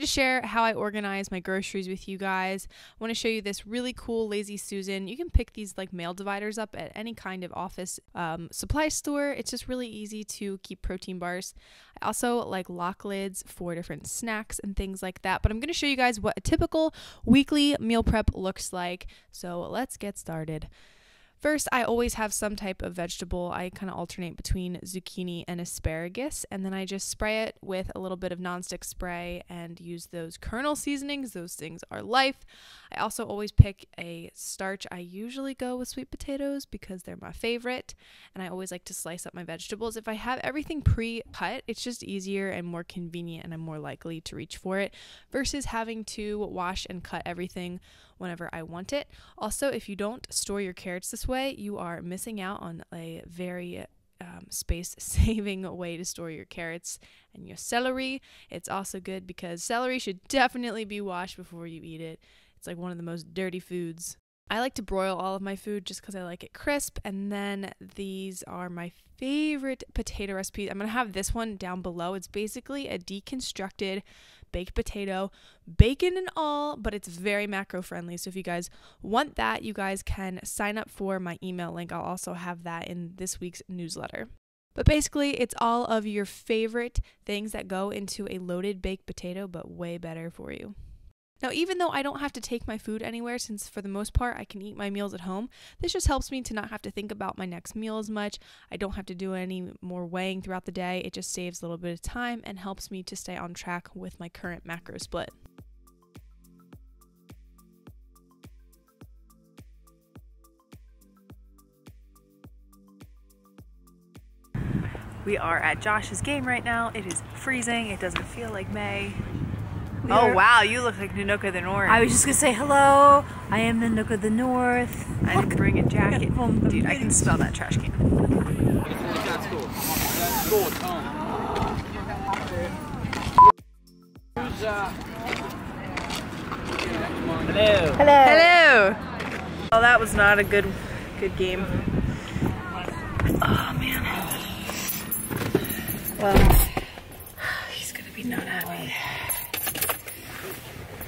to share how I organize my groceries with you guys. I want to show you this really cool Lazy Susan. You can pick these like mail dividers up at any kind of office supply store. It's just really easy to keep protein bars. I also like lock lids for different snacks and things like that. But I'm going to show you guys what a typical weekly meal prep looks like. So let's get started. First, I always have some type of vegetable. I kind of alternate between zucchini and asparagus, and then I just spray it with a little bit of nonstick spray and use those kernel seasonings. Those things are life. I also always pick a starch. I usually go with sweet potatoes because they're my favorite, and I always like to slice up my vegetables. If I have everything pre-cut, it's just easier and more convenient, and I'm more likely to reach for it versus having to wash and cut everything whenever I want it. Also, if you don't store your carrots this way, you are missing out on a very space-saving way to store your carrots. And your celery, it's also good because celery should definitely be washed before you eat it. It's like one of the most dirty foods. I like to broil all of my food just because I like it crisp. And then these are my favorite potato recipes. I'm going to have this one down below. It's basically a deconstructed baked potato, bacon and all, but it's very macro friendly. So if you guys want that, you guys can sign up for my email link. I'll also have that in this week's newsletter. But basically, it's all of your favorite things that go into a loaded baked potato, but way better for you. Now, even though I don't have to take my food anywhere, since for the most part I can eat my meals at home, this just helps me to not have to think about my next meal as much. I don't have to do any more weighing throughout the day. It just saves a little bit of time and helps me to stay on track with my current macro split. We are at Josh's game right now. It is freezing. It doesn't feel like May. Oh wow, you look like Nanook of the North. I was just gonna say hello. I am Nanook of the North. I didn't bring a jacket. Dude, I can smell that trash can. Hello. Hello. Hello. Oh, that was not a good game. Oh man. Well, he's gonna be not happy.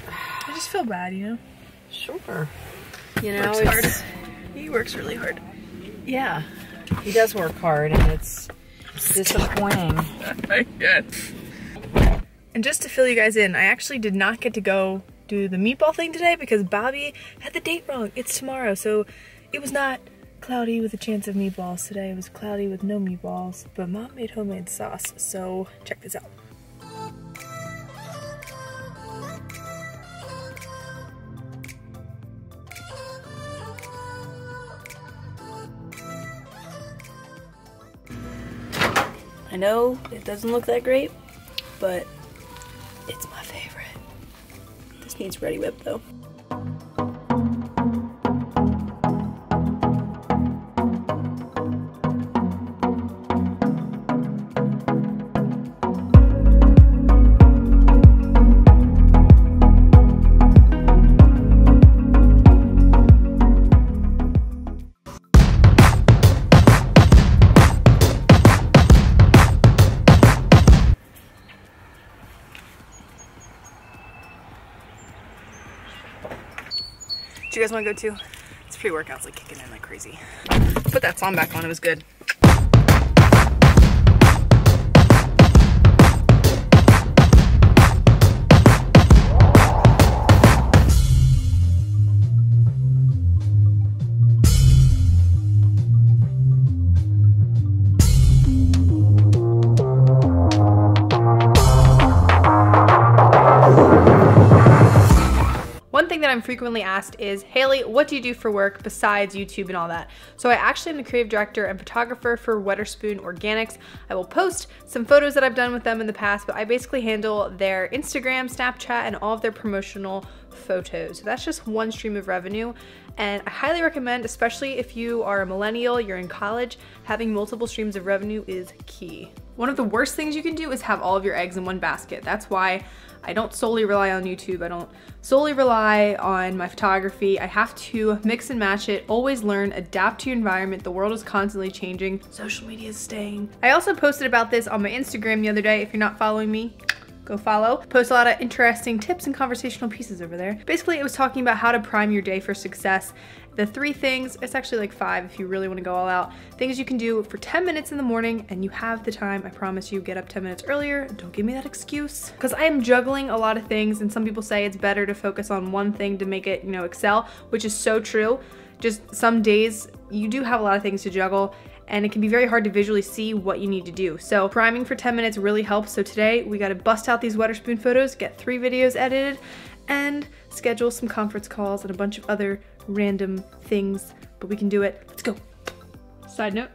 I just feel bad, you know? Sure. You know, works hard. He works really hard. Yeah, he does work hard, and it's disappointing. And just to fill you guys in, I actually did not get to go do the meatball thing today because Bobby had the date wrong. It's tomorrow, so it was not cloudy with a chance of meatballs today. It was cloudy with no meatballs, but Mom made homemade sauce, so check this out. I know it doesn't look that great, but it's my favorite. This needs Ready Whip though. Do you guys want to go too? This pre-workout's like kicking in like crazy. Put that song back on, it was good. One thing that I'm frequently asked is, Haley, what do you do for work besides YouTube and all that? So I actually am the creative director and photographer for Weatherspoon Organics. I will post some photos that I've done with them in the past, but I basically handle their Instagram, Snapchat, and all of their promotional photos. So that's just one stream of revenue. And I highly recommend, especially if you are a millennial, you're in college, having multiple streams of revenue is key. One of the worst things you can do is have all of your eggs in one basket. That's why I don't solely rely on YouTube. I don't solely rely on my photography. I have to mix and match it, always learn, adapt to your environment. The world is constantly changing. Social media is staying. I also posted about this on my Instagram the other day. If you're not following me, Go follow. Post a lot of interesting tips and conversational pieces over there. Basically, it was talking about how to prime your day for success. The 3 things, it's actually like 5 if you really want to go all out, things you can do for 10 minutes in the morning, and you have the time. I promise you, get up 10 minutes earlier. Don't give me that excuse. Because I am juggling a lot of things, and some people say it's better to focus on one thing to make it, you know, excel, which is so true. Just some days you do have a lot of things to juggle, and it can be very hard to visually see what you need to do. So priming for 10 minutes really helps. So today we got to bust out these Wetherspoon photos, get 3 videos edited, and schedule some conference calls and a bunch of other random things, but we can do it. Let's go. Side note,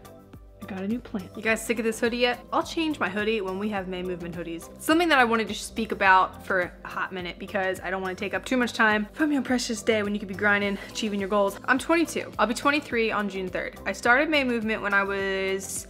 I got a new plant. You guys sick of this hoodie yet? I'll change my hoodie when we have May Movement hoodies. Something that I wanted to speak about for a hot minute because I don't want to take up too much time from your precious day when you could be grinding, achieving your goals. I'm 22. I'll be 23 on June 3rd. I started May Movement when I was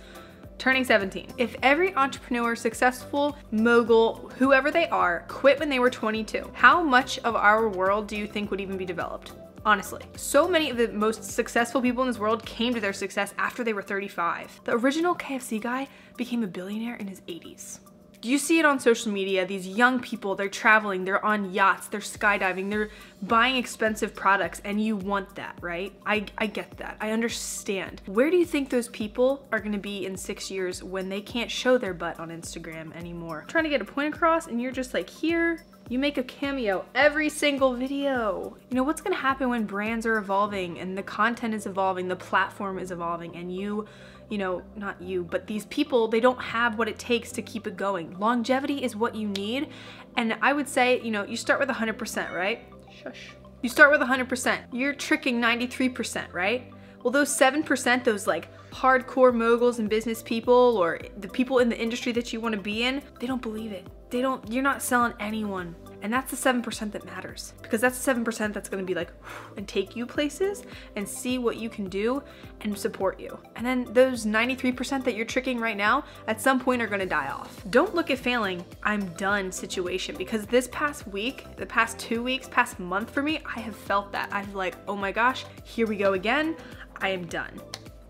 turning 17. If every entrepreneur, successful, mogul, whoever they are, quit when they were 22, how much of our world do you think would even be developed? Honestly, so many of the most successful people in this world came to their success after they were 35. The original KFC guy became a billionaire in his 80s. You see it on social media, these young people, they're traveling, they're on yachts, they're skydiving, they're buying expensive products, and you want that, right? I get that, I understand. Where do you think those people are gonna be in 6 years when they can't show their butt on Instagram anymore? Trying to get a point across and you're just like, here, you make a cameo every single video. You know, what's gonna happen when brands are evolving and the content is evolving, the platform is evolving, and you know, not you, but these people, they don't have what it takes to keep it going. Longevity is what you need. And I would say, you know, you start with 100%, right? Shush. You start with 100%. You're tricking 93%, right? Well, those 7%, those like hardcore moguls and business people or the people in the industry that you want to be in, they don't believe it. You're not selling anyone. And that's the 7% that matters, because that's the 7% that's gonna be like, and take you places and see what you can do and support you. And then those 93% that you're tricking right now, at some point are gonna die off. Don't look at failing, I'm done situation, because this past week, the past 2 weeks, past month for me, I have felt that. I'm like, oh my gosh, here we go again, I am done.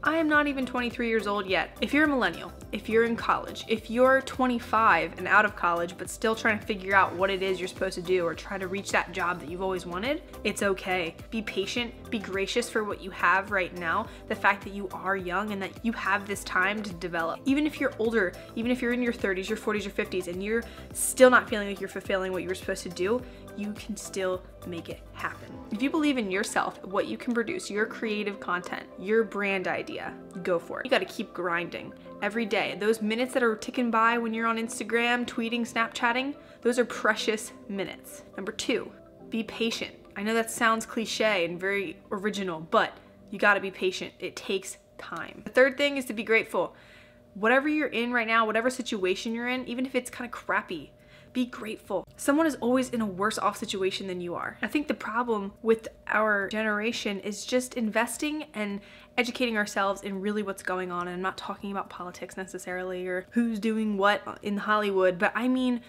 I am not even 23 years old yet. If you're a millennial, if you're in college, if you're 25 and out of college but still trying to figure out what it is you're supposed to do or try to reach that job that you've always wanted, it's okay. Be patient, be gracious for what you have right now, the fact that you are young and that you have this time to develop. Even if you're older, even if you're in your 30s, your 40s, your 50s, and you're still not feeling like you're fulfilling what you were supposed to do, you can still make it happen. If you believe in yourself, what you can produce, your creative content, your brand idea, go for it. You gotta keep grinding every day. Those minutes that are ticking by when you're on Instagram, tweeting, Snapchatting, those are precious minutes. Number 2, be patient. I know that sounds cliche and very original, but you gotta be patient. It takes time. The 3rd thing is to be grateful. Whatever you're in right now, whatever situation you're in, even if it's kind of crappy, be grateful. Someone is always in a worse off situation than you are. I think the problem with our generation is just investing and educating ourselves in really what's going on. And I'm not talking about politics necessarily or who's doing what in Hollywood, but I mean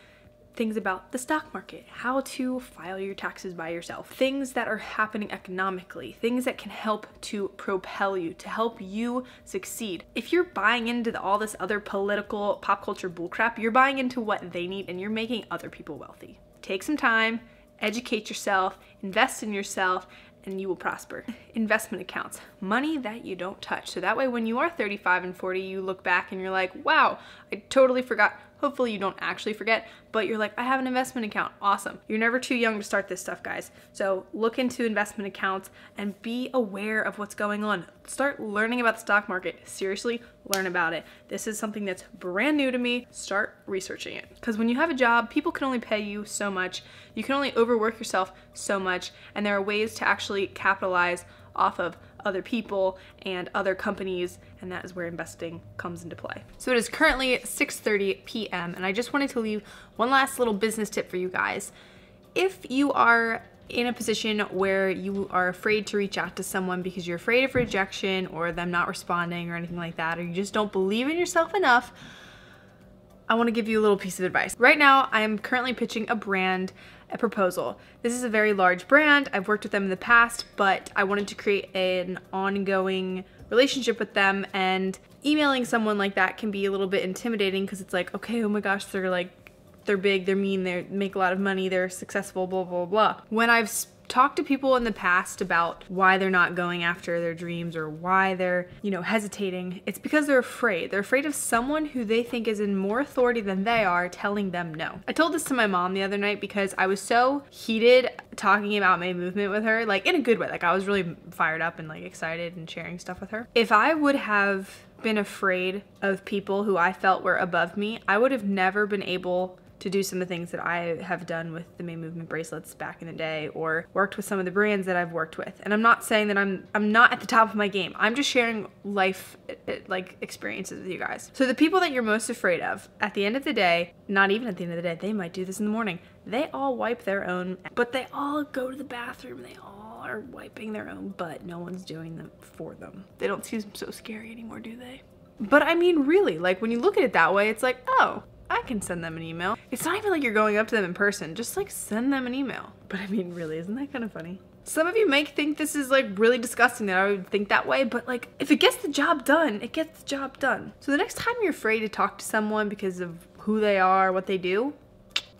things about the stock market, how to file your taxes by yourself, things that are happening economically, things that can help to propel you, to help you succeed. If you're buying into all this other political pop culture bullcrap, you're buying into what they need and you're making other people wealthy. Take some time, educate yourself, invest in yourself, and you will prosper. Investment accounts, money that you don't touch. So that way when you are 35 and 40, you look back and you're like, wow, I totally forgot. Hopefully you don't actually forget, but you're like, I have an investment account. Awesome. You're never too young to start this stuff, guys. So look into investment accounts and be aware of what's going on. Start learning about the stock market. Seriously, learn about it. This is something that's brand new to me. Start researching it. Because when you have a job, people can only pay you so much. You can only overwork yourself so much. And there are ways to actually capitalize off of other people and other companies, and that is where investing comes into play. So it is currently 6:30 p.m. and I just wanted to leave one last little business tip for you guys. If you are in a position where you are afraid to reach out to someone because you're afraid of rejection or them not responding or anything like that, or you just don't believe in yourself enough, I want to give you a little piece of advice. Right now, I am currently pitching a proposal. This is a very large brand. I've worked with them in the past, but I wanted to create an ongoing relationship with them, and emailing someone like that can be a little bit intimidating because it's like, okay, oh my gosh, they're like they're big, they're mean, they make a lot of money, they're successful, blah, blah, blah. When I've talked to people in the past about why they're not going after their dreams or why they're, you know, hesitating, it's because they're afraid. They're afraid of someone who they think is in more authority than they are telling them no. I told this to my mom the other night because I was so heated talking about my movement with her, like in a good way. Like I was really fired up and like excited and sharing stuff with her. If I would have been afraid of people who I felt were above me, I would have never been able to do some of the things that I have done with the May Movement bracelets back in the day, or worked with some of the brands that I've worked with. And I'm not saying that I'm not at the top of my game. I'm just sharing life like experiences with you guys. So the people that you're most afraid of, at the end of the day, not even at the end of the day, they might do this in the morning. They all wipe their own, but they all go to the bathroom. They all are wiping their own butt. No one's doing them for them. They don't seem so scary anymore, do they? But I mean, really, like when you look at it that way, it's like, oh, I can send them an email. It's not even like you're going up to them in person, just like send them an email. But I mean, really, isn't that kind of funny? Some of you may think this is like really disgusting that I would think that way, but like if it gets the job done, it gets the job done. So the next time you're afraid to talk to someone because of who they are, what they do,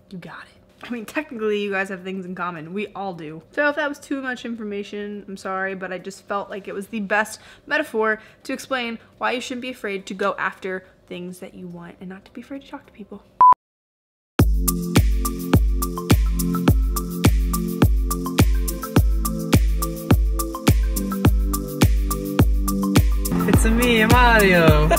you got it. I mean, technically you guys have things in common. We all do. So if that was too much information, I'm sorry, but I just felt like it was the best metaphor to explain why you shouldn't be afraid to go after things that you want and not to be afraid to talk to people. It's me, Mario.